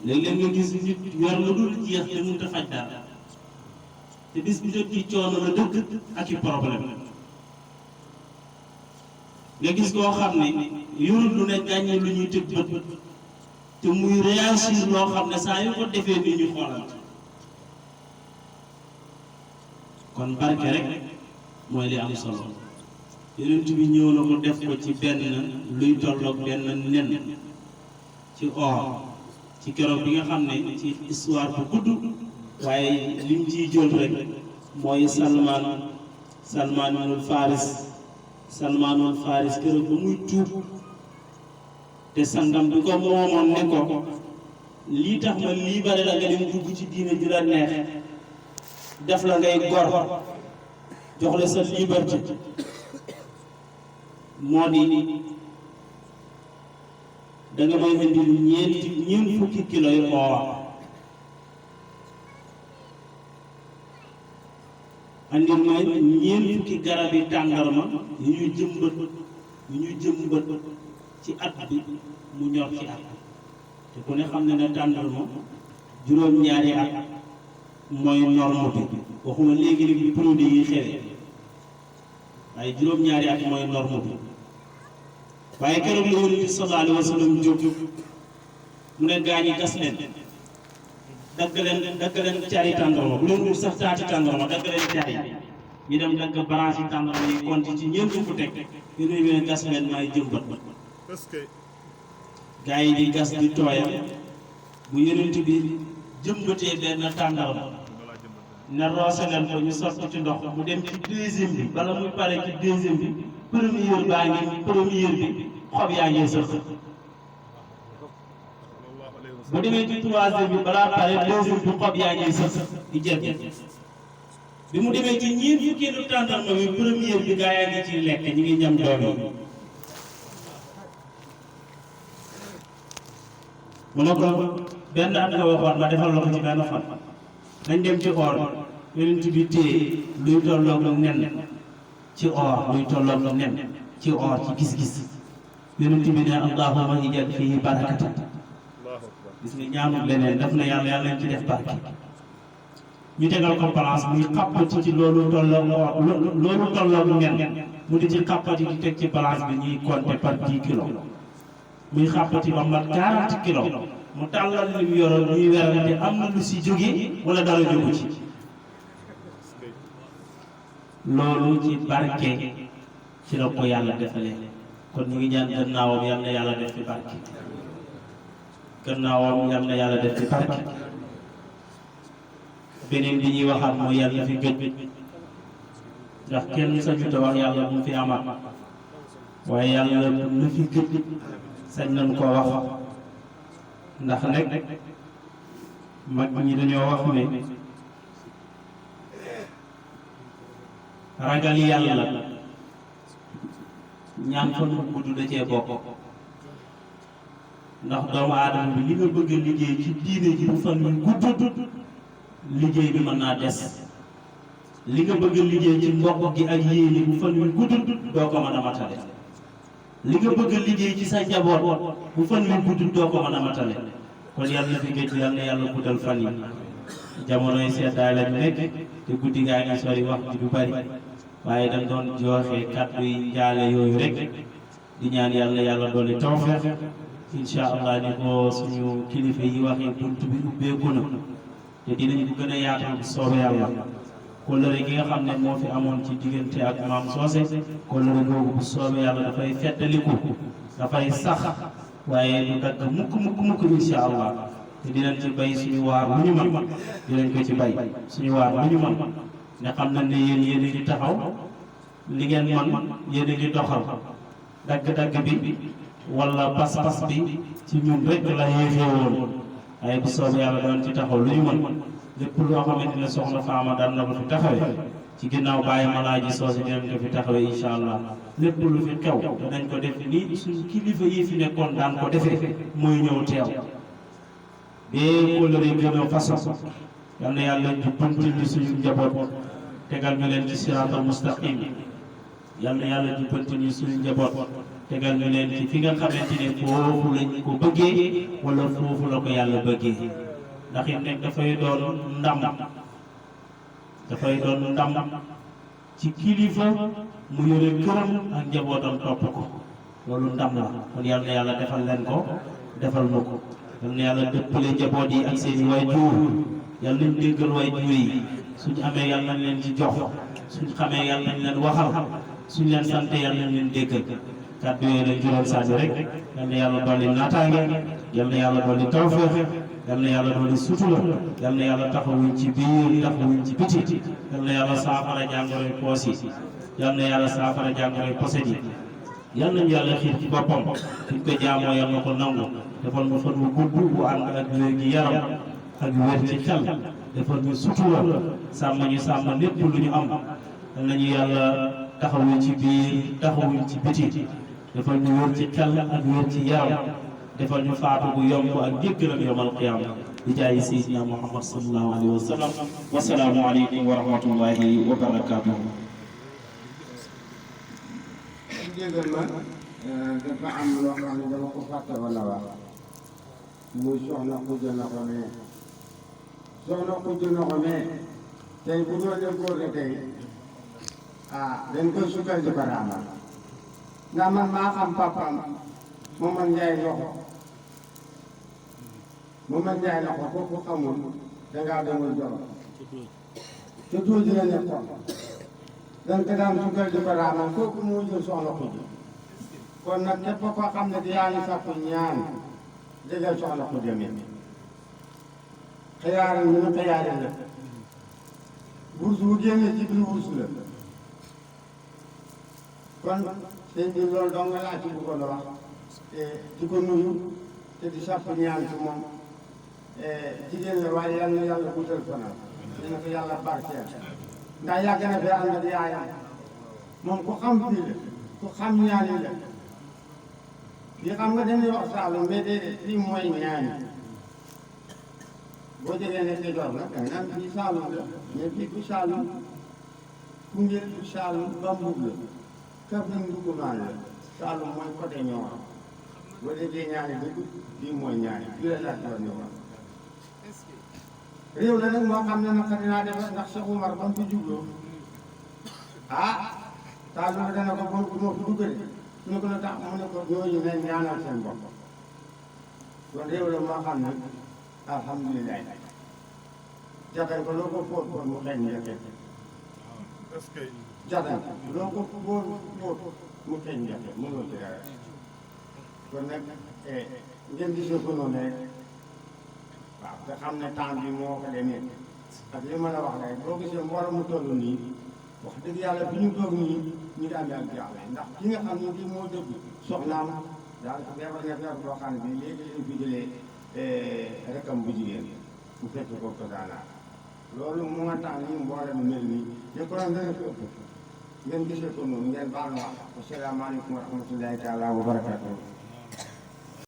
léeg-léeg nga gis nit yor lu dul jeex te mënut a faj dara te bis bi jot ci coono la dëkk ak i problème nga gis koo xam ne yorul lu ne gàññe lu ñuy tëg bët te muy réagir loo xam ne saa yu ko defee ni ñu xoolante kon barke rek mooy li am solo yonent bi ñëw na ko def ko ci benn luy tolloog benn nen ci or ci keroog bi nga xam ne ci histoire bu gudd waaye lim ciy jël rek mooy Salmaanul Faris keroog ba muy tuub te sangam bi ko moomoon ne ko lii tax ma lii bare la nga dem dugg ci diine ju la neex def la ngay gor jox la sa liberté moo di da nga may indil ñeent fukki kilo yu or andil ma ñeent fukki garab yi tàndarma yu ñu jëmbat ci at bi mu ñor ci at te ku ne xam ne ne tàndarma juróom-ñaari at mooy norme bi waxuma léegi li produit yi xewe waaye juróom-ñaari at mooy norme bi waaye keroog la Yonent bi sallallahu alayhi wa sallam jóg mu ne gaañi gas leen dagg leen cari tàndarma bu leen wut sax taati tàndarma dagg leen cari ñu dem dagg branche yi tàndarma yi konti ci ñeent fukk teg Yonent bi ne gas leen maay jëmbat gaa yi di gas di tooyal bu Yonent bi jëmbatee benn tàndarma ne roose leen ko ñu sotti ci ndox mu dem ci deuxième bi bala muy pare ci deuxième bi première bi xob yaa ngi sëx bu demee ci troisième bi balaa pare deuxième bi xob yaa ngi sëx di jël bi mu demee ci ñeent fukkeelu tàndarma bi première bi gaa yaa ngi ciy lekk ñi ngi ñam doom yi mu ne ko benn at nga waxoon ma defal la ko ci benn fan dañ dem ci or Yonent bi téye luy tolloog nen ci or luy tolloog nen ci or ci gis-gis Yonent bi ne allahumma ijal fii barakatan gis nga ñaanul leneen daf na yàlla nañ ci def barke ñu tegal ko place muy xàppati ci loolu tolloog nen mu di ci xàppati di teg ci place bi ñuy compter par 10 kilos muy xàppati ba mat 40 kilos mu tàllal li mu yoroon ñuy werante am na lu si jóge wala dara jógu ci loolu ci barke ci la ko yàlla defalee kon ñu ngi ñaan gannaawam yal na yàlla def ci barke gannaawam yal na yàlla def ci barke beneen bi ñuy waxaat mooy yàlla fi gëj ndax kenn sañu te wax yàlla bu mu fi amaat waaye yàlla lu fi gëj sañ nañ koo wax ndax nag mag ñi dañoo wax ne ragal yàlla ñaan fan bu gudd da cee bokk ndax doomu aadama bi li nga bëgg a liggéey ci diine ji bu fan yu gudd liggéey bi mën naa des li nga bëgg a liggéey ci mbokk gi ak yéene bu fan yu gudd doo ko mën a matale li nga bëgg a liggéey ci sa njaboot bu fan yu gudd doo ko mën a matale kon yàlla fi géej yal na yàlla guddal fan yi jamonoy seddaay lañu nekk te guddi gaa ngi sori wax ji du bari waaye dañ doon joxe kàddu yi njaale yooyu rek di ñaan yàlla doole tawfeex incha allah ni ko suñu kilifa yi waxee bunt bi ubbeeku na te dinañ ko gën a yaatal bu soobee yàlla kóllëre gi nga xam ne moo fi amoon ci diggante ak maam Socé kóllëre googu bu soobee yàlla dafay feddaliku dafay sax waaye du dagg mukk incha allah te dinañ ci bay suñu waar lu ñu mën dinañ ko ci bay suñu waar lu ñu mën ne xam nañ ne yéen a ngi taxaw li ngeen man yéen a ngi doxal dagg-dagg bi wala pas-pas bi ci ñun rek la yéexee woon waaye bu soobee yàlla danañ ci taxaw lu ñu mën lépp loo xamante ne soxna Faama daan na ko fi taxawee ci ginnaaw bàyyi Malaaji Socé dinañ ko fi taxawee incha allah lépp lu fi xew danañ ko def ni suñu kilifa yi fi nekkoon daan ko defee mooy ñëw teew bee kóllëre gën a façon yal na yàlla jubbantil ñu suñu njaboot tegal ñu leen ci siraatal mustaqim yal na yàlla jubbanti ñu suñu njaboot tegal ñu leen ci fi nga xamante ne foofu lañ ko bëggee wala foofu la ko yàlla bëggee ndax it nag dafay doon ndam ci kilifa mu yore këram ak njabootam topp ko loolu ndam la kon yal na yàlla defal leen ko defal na ko yal na yàlla dëppale njaboot yi ak seen i waajur yal nañ déggal waajur yi suñu amee yal nañ leen ci jox suñu xamee yal nañ leen waxal suñu leen sante yal nañ leen déggal kàddu yooyu lañ juróom sànni rek yal na yàlla dolli naataange yal na yàlla dolli tawfeex yal na yàlla dolli sutura yal na yàlla taxawuñ ci biir taxawuñ ci biti yal na yàlla saafara jàngoroy poos yi yal na yàlla saafara jàngoroy poset yi yal nañu yàlla xiir ci boppam suñ ko jaamoo yal na ko nangu defal ñu fan wu gudd bu ànd ak wér gi yaram ak wér ci xel defal ñu sutura sàmm ñu sàmm lépp lu ñu am yal nañu yàlla taxawuñ ci biir taxawuñ ci biti defal ñu wér ci xel ak wér ci yaram defal ñu faatu bu yomb ak jéggal ak yomal qiyaama di jaay Seydina Muhammad sallallahu alayhi wa sallam wasalaamu aleykum wa rahmatullahi wa barakatuh. jégal ma dafa am loo xam ne dama ko fàtte wala wax muy soxna Khoudia Nokhome soxna Khoudia Nokhome tey bu doon góor la tey dañ koy sukkal di ko raamal ndax man maa xam papaam Momar Ndiaye loxo Momar Ndiaye loxo kooku xamul dangaa demul jolo te tuuti la nekkoon dañ ko daan sukkal di ko raamal kooku moo jël soxna Khoudia kon nag képp koo xam ne yaa ngi sàkku ñaan jégal soxna Khoudia mi xiyaaral ñu ne xiyaaral la wurus bu génnee ci biir wurus la kon sëñ bi loolu dong nga laa ci bëggoon a wax te di ko nuyu te di sàpp ñaan ci moom jigéen la waaye yal na yàlla guddal fanam dina ko yàlla barkeel ndax yàgg na fi ànd ak yaayam moom ku xam fii la ku xam ñaani la fii xam nga dañuy wax Saalum mais déedéet fii mooy ñaani boo jógee ne Kajoor nag da nga naan fii Saalum la mais fii du Saalum Koungheul du Saalum Bambug la Kaffrine Ndoukoumane la Saalum mooy côté Nioro boo déggee ñaani dëgg fii mooy ñaani fii la laaj doon Nioro réew la nag moo xam ne nag dinaa def ndax Cheikh Oumar ba mu fi jubloo taal bi dana ko bon moo fi duggale su ne ko la tax mu ne ko ñooñu ne ñaanal seen bopp kon réew la moo xam ne alhamdulilah jatañ ko loo ko fóot fóot mu xeeñ njëkke jatañ loo ko fóot fóot mu xeeñ njëkke mënoo ci dara kon nag ngeen gisee ko noonu rek waaw te xam ne temps bi moo ko demee ak li ma la wax rek boo gisee mbooloo mu toll nii wax dëgg yàlla bi ñu toog nii ñu ngi amee ak jaaxle ndax ki nga xam ne kii moo dëgg soxnaam daal feebar na feebar boo xam ne bii léegi lañ fi jëlee rekam bu jigéen bu fekk ko ko daanaa loolu mu nga tax nii mbooloo mu mel nii ñu ko doon dana fi ëpp ngeen gisee ko noonu ngeen baal ma wax asalaamaaleykum wa rahmatullahi taala wa barakatuh